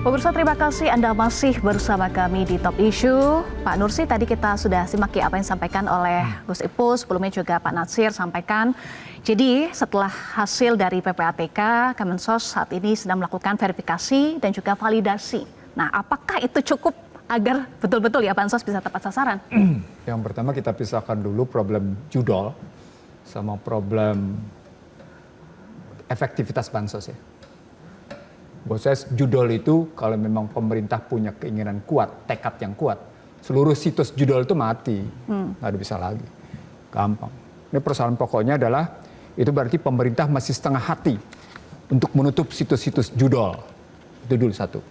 Pemirsa, terima kasih Anda masih bersama kami di Top Issue. Pak Nursi, tadi kita sudah simak apa yang disampaikan oleh Gus Ipul, sebelumnya juga Pak Natsir sampaikan. Jadi setelah hasil dari PPATK, Kemensos saat ini sedang melakukan verifikasi dan juga validasi. Nah, apakah itu cukup agar betul-betul ya Bansos bisa tepat sasaran? Yang pertama kita pisahkan dulu problem judol sama problem efektivitas Bansos ya. Buat saya judol itu kalau memang pemerintah punya keinginan kuat, tekad yang kuat, seluruh situs judol itu mati, nggak ada bisa lagi, gampang. Ini persoalan pokoknya adalah itu berarti pemerintah masih setengah hati untuk menutup situs-situs judol, itu dulu satu.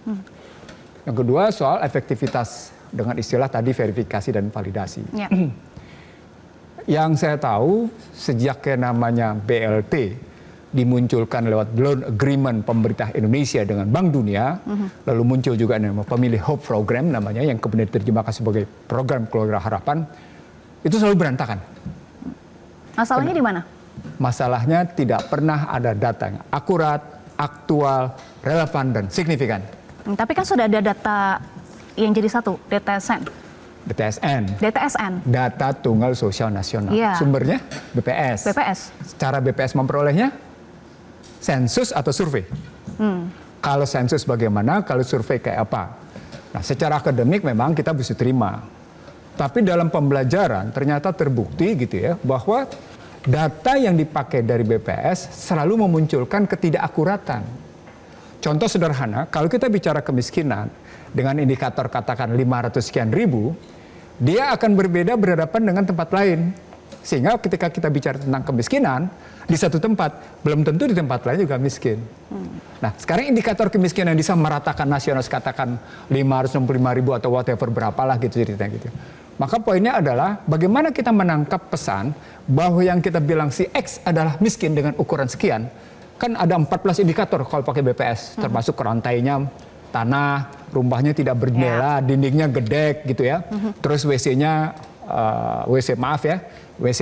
Yang kedua soal efektivitas dengan istilah tadi verifikasi dan validasi. Ya. Yang saya tahu sejak yang namanya BLT dimunculkan lewat loan agreement pemerintah Indonesia dengan Bank Dunia, lalu muncul juga nama Pemilih Hope Program namanya yang kemudian diterjemahkan sebagai program keluarga harapan, itu selalu berantakan. Masalahnya di mana? Masalahnya tidak pernah ada data yang akurat, aktual, relevan, dan signifikan. Tapi kan sudah ada data yang jadi satu, DTSN. DTSN. Data Tunggal Sosial Nasional. Ya. Sumbernya BPS. Cara BPS memperolehnya sensus atau survei. Kalau sensus bagaimana, kalau survei kayak apa. Nah, secara akademik memang kita bisa terima. Tapi dalam pembelajaran ternyata terbukti gitu ya, bahwa data yang dipakai dari BPS selalu memunculkan ketidakakuratan. Contoh sederhana, kalau kita bicara kemiskinan dengan indikator katakan 500 sekian ribu, dia akan berbeda berhadapan dengan tempat lain. Sehingga ketika kita bicara tentang kemiskinan, di satu tempat, belum tentu di tempat lain juga miskin. Nah, sekarang indikator kemiskinan yang bisa meratakan nasional, katakan 565 ribu atau whatever berapalah gitu ceritanya gitu. Maka poinnya adalah bagaimana kita menangkap pesan bahwa yang kita bilang si X adalah miskin dengan ukuran sekian. Kan ada 14 indikator kalau pakai BPS, termasuk rantainya, tanah, rumahnya tidak berjendela, dindingnya gedek gitu ya. Terus WC-nya, WC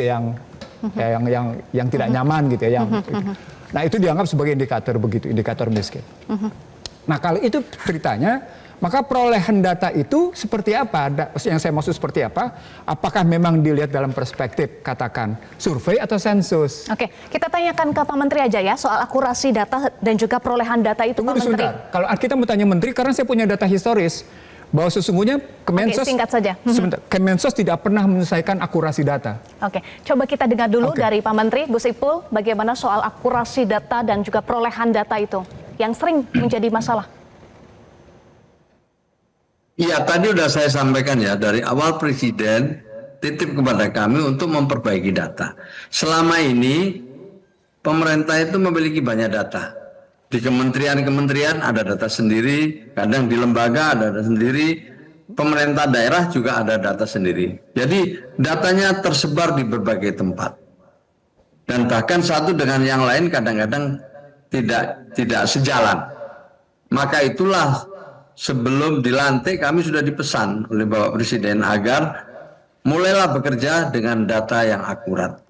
yang tidak nyaman gitu ya. Nah, itu dianggap sebagai indikator begitu, indikator miskin. Nah, kalau itu ceritanya, maka perolehan data itu seperti apa? Yang saya maksud seperti apa? Apakah memang dilihat dalam perspektif katakan survei atau sensus? Oke, kita tanyakan ke Pak Menteri aja ya soal akurasi data dan juga perolehan data itu, Pak Menteri. Kalau kita mau tanya Menteri, karena saya punya data historis bahwa sesungguhnya Kemensos, singkat saja. Kemensos tidak pernah menyelesaikan akurasi data. Oke, coba kita dengar dulu dari Pak Menteri, Gus Ipul, bagaimana soal akurasi data dan juga perolehan data itu yang sering menjadi masalah. Iya, tadi sudah saya sampaikan ya, dari awal Presiden titip kepada kami untuk memperbaiki data. Selama ini pemerintah itu memiliki banyak data. Di kementerian-kementerian ada data sendiri, kadang di lembaga ada data sendiri, pemerintah daerah juga ada data sendiri. Jadi datanya tersebar di berbagai tempat. Dan bahkan satu dengan yang lain kadang-kadang tidak sejalan. Maka itulah sebelum dilantik kami sudah dipesan oleh Bapak Presiden agar mulailah bekerja dengan data yang akurat.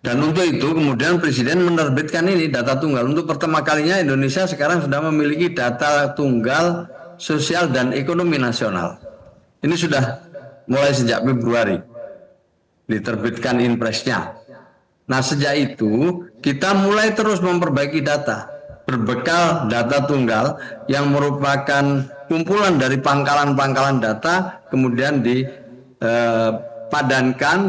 Dan untuk itu kemudian Presiden menerbitkan ini data tunggal. Untuk pertama kalinya Indonesia sekarang sudah memiliki data tunggal sosial dan ekonomi nasional. Ini sudah mulai sejak Februari diterbitkan impresnya. Nah, sejak itu kita mulai terus memperbaiki data berbekal data tunggal yang merupakan kumpulan dari pangkalan-pangkalan data, kemudian dipadankan,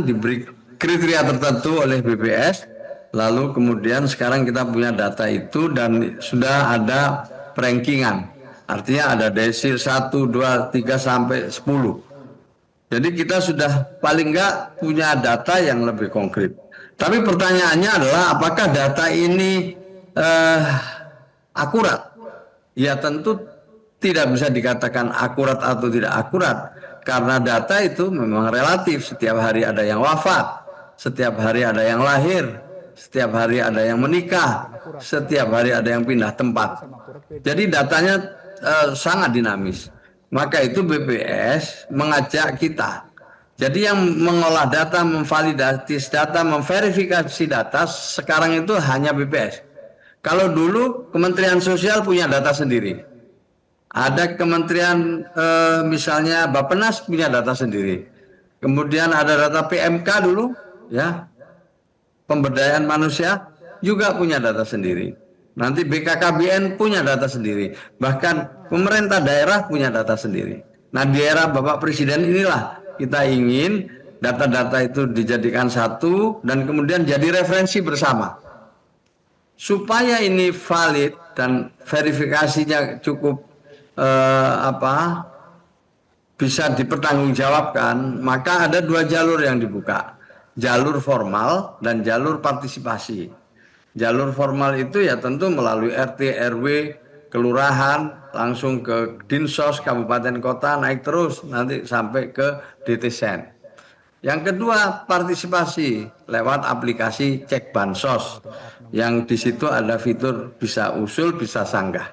diberi kriteria tertentu oleh BPS, lalu kemudian sekarang kita punya data itu dan sudah ada rankingan. Artinya ada desil 1, 2, 3 sampai 10. Jadi kita sudah paling enggak punya data yang lebih konkret. Tapi pertanyaannya adalah apakah data ini akurat? Ya tentu tidak bisa dikatakan akurat atau tidak akurat. Karena data itu memang relatif. Setiap hari ada yang wafat. Setiap hari ada yang lahir, setiap hari ada yang menikah, setiap hari ada yang pindah tempat. Jadi datanya sangat dinamis. Maka itu BPS mengajak kita. Jadi yang mengolah data, memvalidasi data, memverifikasi data, sekarang itu hanya BPS. Kalau dulu Kementerian Sosial punya data sendiri. Ada kementerian misalnya Bappenas punya data sendiri. Kemudian ada data PMK dulu, ya, pemberdayaan manusia juga punya data sendiri. Nanti BKKBN punya data sendiri. Bahkan pemerintah daerah punya data sendiri. Nah, di era Bapak Presiden inilah kita ingin data-data itu dijadikan satu dan kemudian jadi referensi bersama. Supaya ini valid dan verifikasinya cukup bisa dipertanggungjawabkan, maka ada dua jalur yang dibuka. Jalur formal dan jalur partisipasi. Jalur formal itu ya tentu melalui RT, RW, kelurahan, langsung ke Dinsos, kabupaten kota, naik terus nanti sampai ke DTSen. Yang kedua, partisipasi lewat aplikasi Cek Bansos, yang di situ ada fitur bisa usul, bisa sanggah.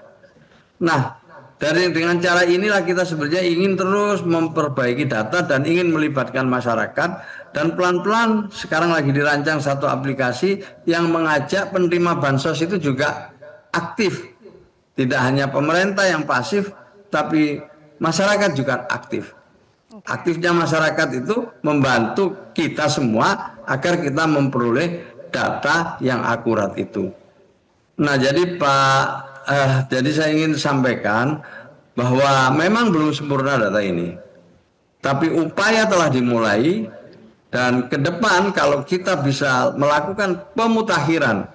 Nah, dengan cara inilah kita sebenarnya ingin terus memperbaiki data dan ingin melibatkan masyarakat, dan pelan-pelan sekarang lagi dirancang satu aplikasi yang mengajak penerima bansos itu juga aktif. Tidak hanya pemerintah yang pasif, tapi masyarakat juga aktif. Aktifnya masyarakat itu membantu kita semua agar kita memperoleh data yang akurat itu. Nah, jadi jadi saya ingin sampaikan bahwa memang belum sempurna data ini, tapi upaya telah dimulai, dan ke depan kalau kita bisa melakukan pemutakhiran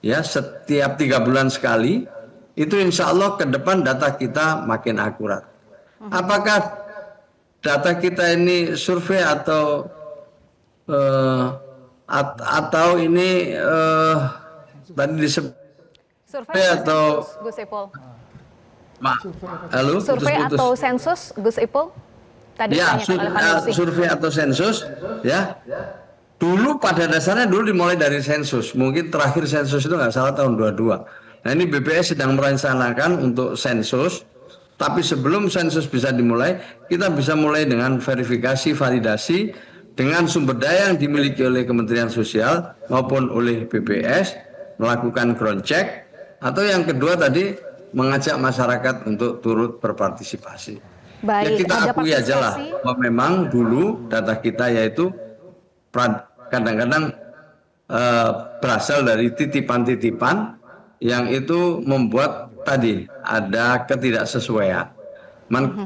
ya setiap 3 bulan sekali, itu insya Allah ke depan data kita makin akurat. Apakah data kita ini survei atau ini tadi disebut Survei atau sensus, Gus Ipul? Halo, survei atau sensus, Gus Ipul? Tadi ya, survei atau sensus, ya. Dulu pada dasarnya dimulai dari sensus. Mungkin terakhir sensus itu nggak salah tahun 22. Nah, ini BPS sedang merencanakan untuk sensus. Tapi sebelum sensus bisa dimulai, kita bisa mulai dengan verifikasi, validasi dengan sumber daya yang dimiliki oleh Kementerian Sosial maupun oleh BPS, melakukan ground check. Atau yang kedua tadi, mengajak masyarakat untuk turut berpartisipasi. Baik, ya kita akui aja lah bahwa memang dulu data kita yaitu kadang-kadang berasal dari titipan-titipan yang itu membuat tadi ada ketidaksesuaian.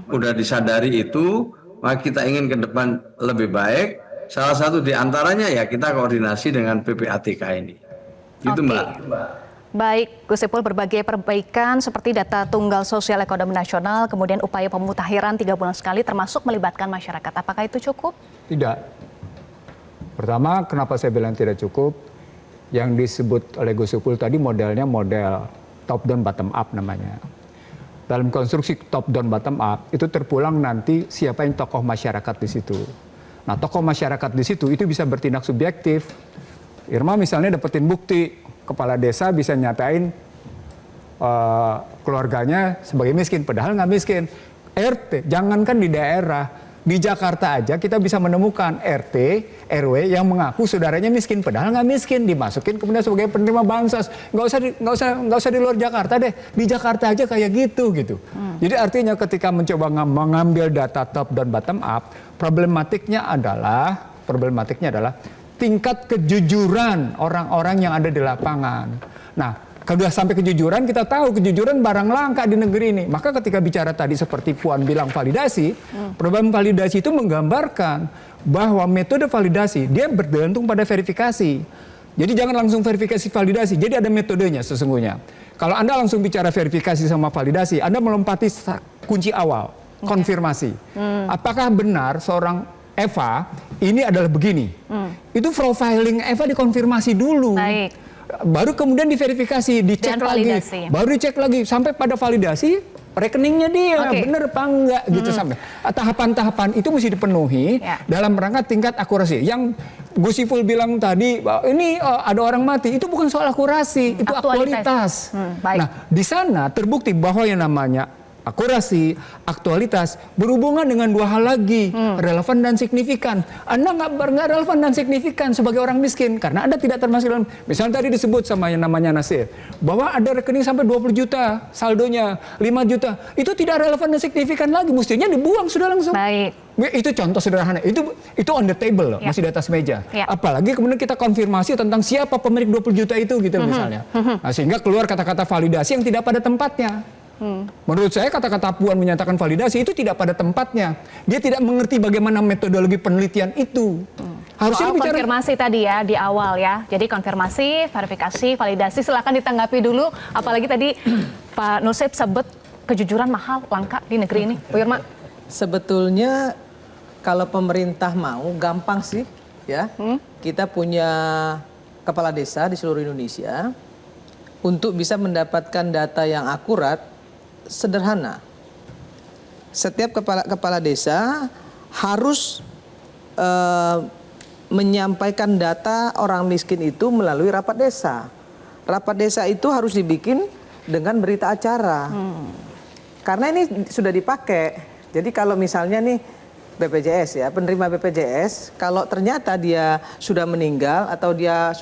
Udah disadari itu, maka kita ingin ke depan lebih baik. Salah satu di antaranya ya kita koordinasi dengan PPATK ini. Itu Mbak. Baik, Gus Ipul, berbagai perbaikan seperti data tunggal sosial ekonomi nasional, kemudian upaya pemutakhiran 3 bulan sekali termasuk melibatkan masyarakat. Apakah itu cukup? Tidak. Pertama, kenapa saya bilang tidak cukup? Yang disebut oleh Gus Ipul tadi modelnya model top down bottom up namanya. Dalam konstruksi top down bottom up itu terpulang nanti siapa yang tokoh masyarakat di situ. Nah, tokoh masyarakat di situ itu bisa bertindak subjektif. Irma misalnya dapetin bukti, kepala desa bisa nyatain keluarganya sebagai miskin, padahal nggak miskin. RT, jangankan di daerah, di Jakarta aja kita bisa menemukan RT, RW yang mengaku saudaranya miskin, padahal nggak miskin, dimasukin kemudian sebagai penerima bansos. Nggak usah di luar Jakarta deh, di Jakarta aja kayak gitu. Jadi artinya ketika mencoba mengambil data top dan bottom up, problematiknya adalah tingkat kejujuran orang-orang yang ada di lapangan. Nah, kalau sudah sampai kejujuran, kita tahu kejujuran barang langka di negeri ini. Maka ketika bicara tadi seperti Puan bilang validasi, problem validasi itu menggambarkan bahwa metode validasi dia bergantung pada verifikasi. Jadi jangan langsung verifikasi validasi. Jadi ada metodenya sesungguhnya. Kalau Anda langsung bicara verifikasi sama validasi, Anda melompati kunci awal, konfirmasi. Apakah benar seorang Eva ini adalah begini? Itu profiling Eva dikonfirmasi dulu. Baik. Baru kemudian diverifikasi, dicek lagi, baru dicek lagi sampai pada validasi rekeningnya dia bener apa enggak gitu sampai tahapan-tahapan itu mesti dipenuhi dalam rangka tingkat akurasi. Yang Gus Ipul bilang tadi ini ada orang mati, itu bukan soal akurasi, itu aktualitas. Nah, di sana terbukti bahwa yang namanya akurasi, aktualitas berhubungan dengan dua hal lagi, relevan dan signifikan. Anda nggak relevan dan signifikan sebagai orang miskin karena Anda tidak termasuk dalam. Misalnya tadi disebut sama yang namanya Nasir bahwa ada rekening sampai 20 juta saldonya, 5 juta. Itu tidak relevan dan signifikan lagi, mestinya dibuang sudah langsung. Baik. Itu contoh sederhana. Itu on the table loh, masih di atas meja. Apalagi kemudian kita konfirmasi tentang siapa pemilik 20 juta itu gitu misalnya. Nah, sehingga keluar kata-kata validasi yang tidak pada tempatnya. Menurut saya kata-kata Puan menyatakan validasi itu tidak pada tempatnya. Dia tidak mengerti bagaimana metodologi penelitian itu. Harusnya Soal konfirmasi tadi ya di awal ya. Jadi konfirmasi, verifikasi, validasi, silakan ditanggapi dulu. Apalagi tadi Pak Nursip sebut kejujuran mahal, langka di negeri ini. Bu Irma. Sebetulnya kalau pemerintah mau gampang sih ya. Kita punya kepala desa di seluruh Indonesia untuk bisa mendapatkan data yang akurat. Sederhana, setiap kepala desa harus menyampaikan data orang miskin itu melalui rapat desa. Rapat desa itu harus dibikin dengan berita acara, karena ini sudah dipakai. Jadi kalau misalnya nih BPJS ya, penerima BPJS, kalau ternyata dia sudah meninggal atau dia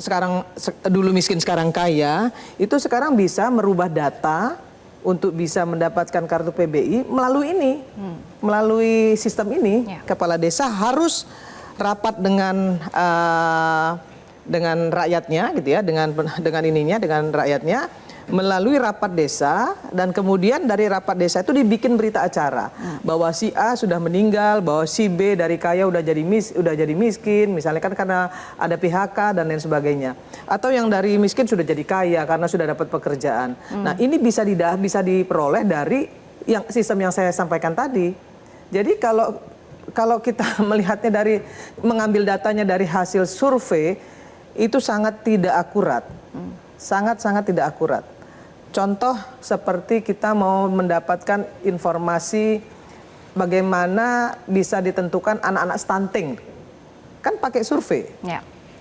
sekarang dulu miskin sekarang kaya, itu sekarang bisa merubah data untuk bisa mendapatkan kartu PBI melalui ini, melalui sistem ini. Kepala desa harus rapat dengan rakyatnya, gitu ya, dengan rakyatnya melalui rapat desa, dan kemudian dari rapat desa itu dibikin berita acara bahwa si A sudah meninggal, bahwa si B dari kaya udah jadi miskin, misalnya kan karena ada PHK dan lain sebagainya, atau yang dari miskin sudah jadi kaya karena sudah dapat pekerjaan. Nah, ini bisa diperoleh dari sistem yang saya sampaikan tadi. Jadi kalau kita melihatnya mengambil datanya dari hasil survei, itu sangat tidak akurat. Sangat-sangat tidak akurat. Contoh seperti kita mau mendapatkan informasi bagaimana bisa ditentukan anak-anak stunting. Kan pakai survei.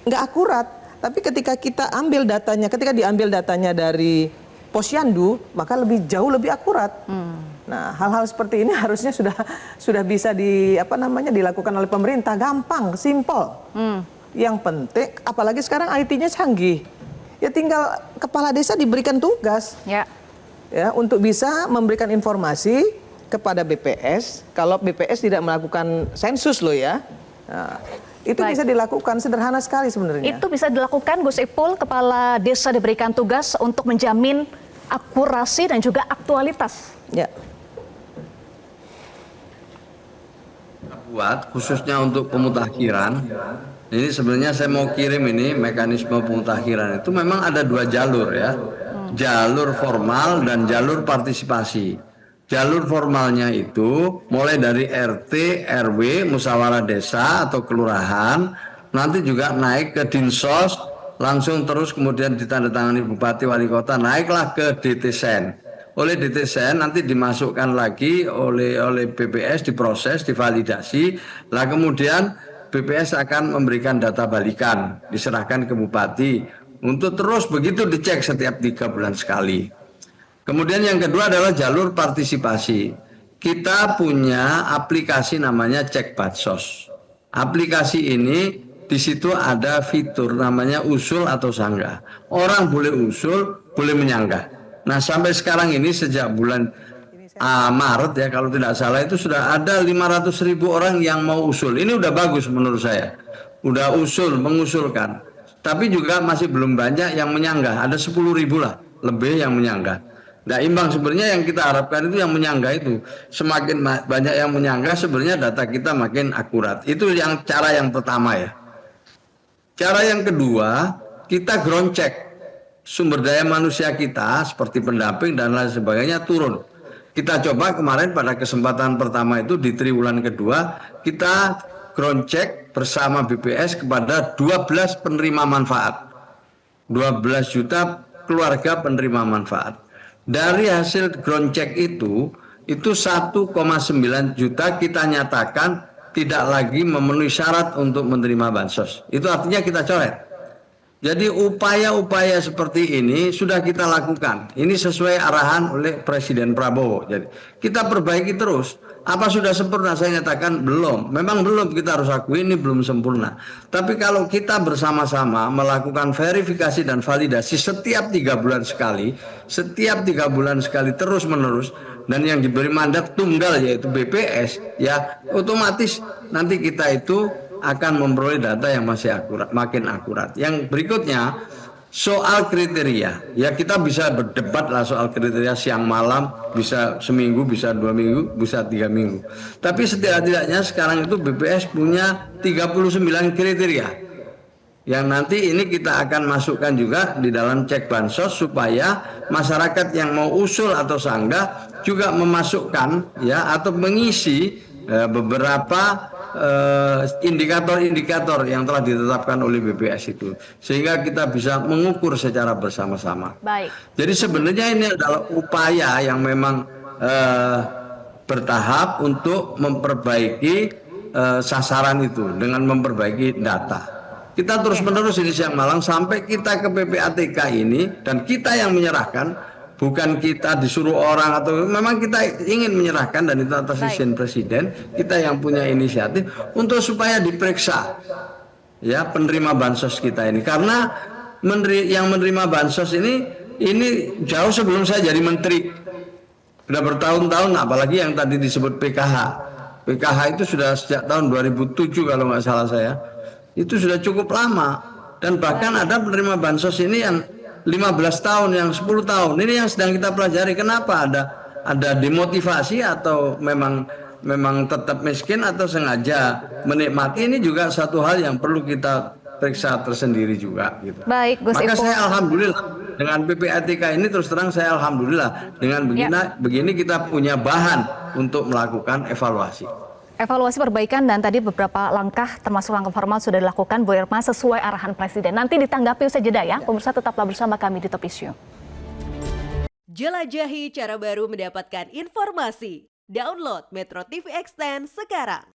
Nggak akurat. Tapi ketika kita ambil datanya, ketika diambil datanya dari Posyandu, maka jauh lebih akurat. Nah, hal-hal seperti ini harusnya sudah bisa dilakukan oleh pemerintah, gampang, simple. Yang penting, apalagi sekarang IT-nya canggih. Ya tinggal kepala desa diberikan tugas ya untuk bisa memberikan informasi kepada BPS. Kalau BPS tidak melakukan sensus loh ya. Nah, itu bisa dilakukan, sederhana sekali sebenarnya. Itu bisa dilakukan, Gus Ipul, kepala desa diberikan tugas untuk menjamin akurasi dan juga aktualitas. Ya. Buat khususnya untuk pemutakhiran. Ini sebenarnya saya mau kirim ini mekanisme pemutakhiran itu memang ada dua jalur ya. Jalur formal dan jalur partisipasi. Jalur formalnya itu mulai dari RT, RW, musyawarah desa atau kelurahan, nanti juga naik ke Dinsos, langsung terus kemudian ditandatangani Bupati Wali Kota, naiklah ke DTSen. Oleh DTSen nanti dimasukkan lagi oleh BPS, diproses, divalidasi, lah kemudian BPS akan memberikan data balikan, diserahkan ke Bupati untuk terus begitu dicek setiap 3 bulan sekali. Kemudian yang kedua adalah jalur partisipasi. Kita punya aplikasi namanya Cek Bansos. Aplikasi ini di situ ada fitur namanya usul atau sanggah. Orang boleh usul, boleh menyanggah. Nah, sampai sekarang ini sejak bulan Maret ya kalau tidak salah itu sudah ada 500.000 orang yang mau usul. Ini udah bagus menurut saya. Udah mengusulkan. Tapi juga masih belum banyak yang menyanggah. Ada 10.000 lah lebih yang menyanggah. Nah, imbang sebenarnya yang kita harapkan itu yang menyanggah itu. Semakin banyak yang menyanggah sebenarnya data kita makin akurat. Itu cara yang pertama ya. Cara yang kedua, kita ground check sumber daya manusia kita seperti pendamping dan lain sebagainya turun. Kita coba kemarin pada kesempatan pertama itu di triwulan kedua, kita ground check bersama BPS kepada 12 penerima manfaat. 12 juta keluarga penerima manfaat. Dari hasil ground check itu 1,9 juta kita nyatakan tidak lagi memenuhi syarat untuk menerima bansos. Itu artinya kita coret. Jadi upaya-upaya seperti ini sudah kita lakukan. Ini sesuai arahan oleh Presiden Prabowo. Jadi kita perbaiki terus. Apa sudah sempurna? Saya nyatakan belum. Memang belum, kita harus akui ini belum sempurna. Tapi kalau kita bersama-sama melakukan verifikasi dan validasi setiap 3 bulan sekali, terus-menerus, dan yang diberi mandat tunggal yaitu BPS, ya otomatis nanti kita itu akan memperoleh data yang masih akurat, makin akurat. Yang berikutnya soal kriteria, ya kita bisa berdebat lah soal kriteria siang malam, bisa seminggu, bisa 2 minggu, bisa 3 minggu. Tapi setidak-tidaknya sekarang itu BPS punya 39 kriteria yang nanti ini kita akan masukkan juga di dalam cek bansos supaya masyarakat yang mau usul atau sanggah juga memasukkan ya atau mengisi beberapa indikator-indikator yang telah ditetapkan oleh BPS itu, sehingga kita bisa mengukur secara bersama-sama. Baik. Jadi sebenarnya ini adalah upaya yang memang bertahap untuk memperbaiki sasaran itu dengan memperbaiki data. Kita terus-menerus ini siang malam sampai kita ke PPATK ini, dan kita yang menyerahkan. Bukan kita disuruh orang, atau memang kita ingin menyerahkan, dan itu atas izin Presiden, kita yang punya inisiatif untuk supaya diperiksa ya penerima bansos kita ini, karena yang menerima bansos ini jauh sebelum saya jadi menteri, sudah bertahun-tahun, apalagi yang tadi disebut PKH. PKH itu sudah sejak tahun 2007 kalau nggak salah saya, itu sudah cukup lama, dan bahkan ada penerima bansos ini yang 15 tahun, yang 10 tahun. Ini yang sedang kita pelajari. Kenapa ada demotivasi atau memang tetap miskin atau sengaja menikmati, ini juga satu hal yang perlu kita periksa tersendiri juga gitu. Baik, Gus Maka Ipul. saya alhamdulillah dengan PPATK ini, terus terang saya alhamdulillah dengan begini kita punya bahan untuk melakukan evaluasi. Evaluasi perbaikan dan tadi beberapa langkah termasuk langkah formal sudah dilakukan Bu Irma sesuai arahan Presiden. Nanti ditanggapi usai jeda ya. Pemirsa tetaplah bersama kami di Top Issue. Jelajahi cara baru mendapatkan informasi. Download Metro TV Extend sekarang.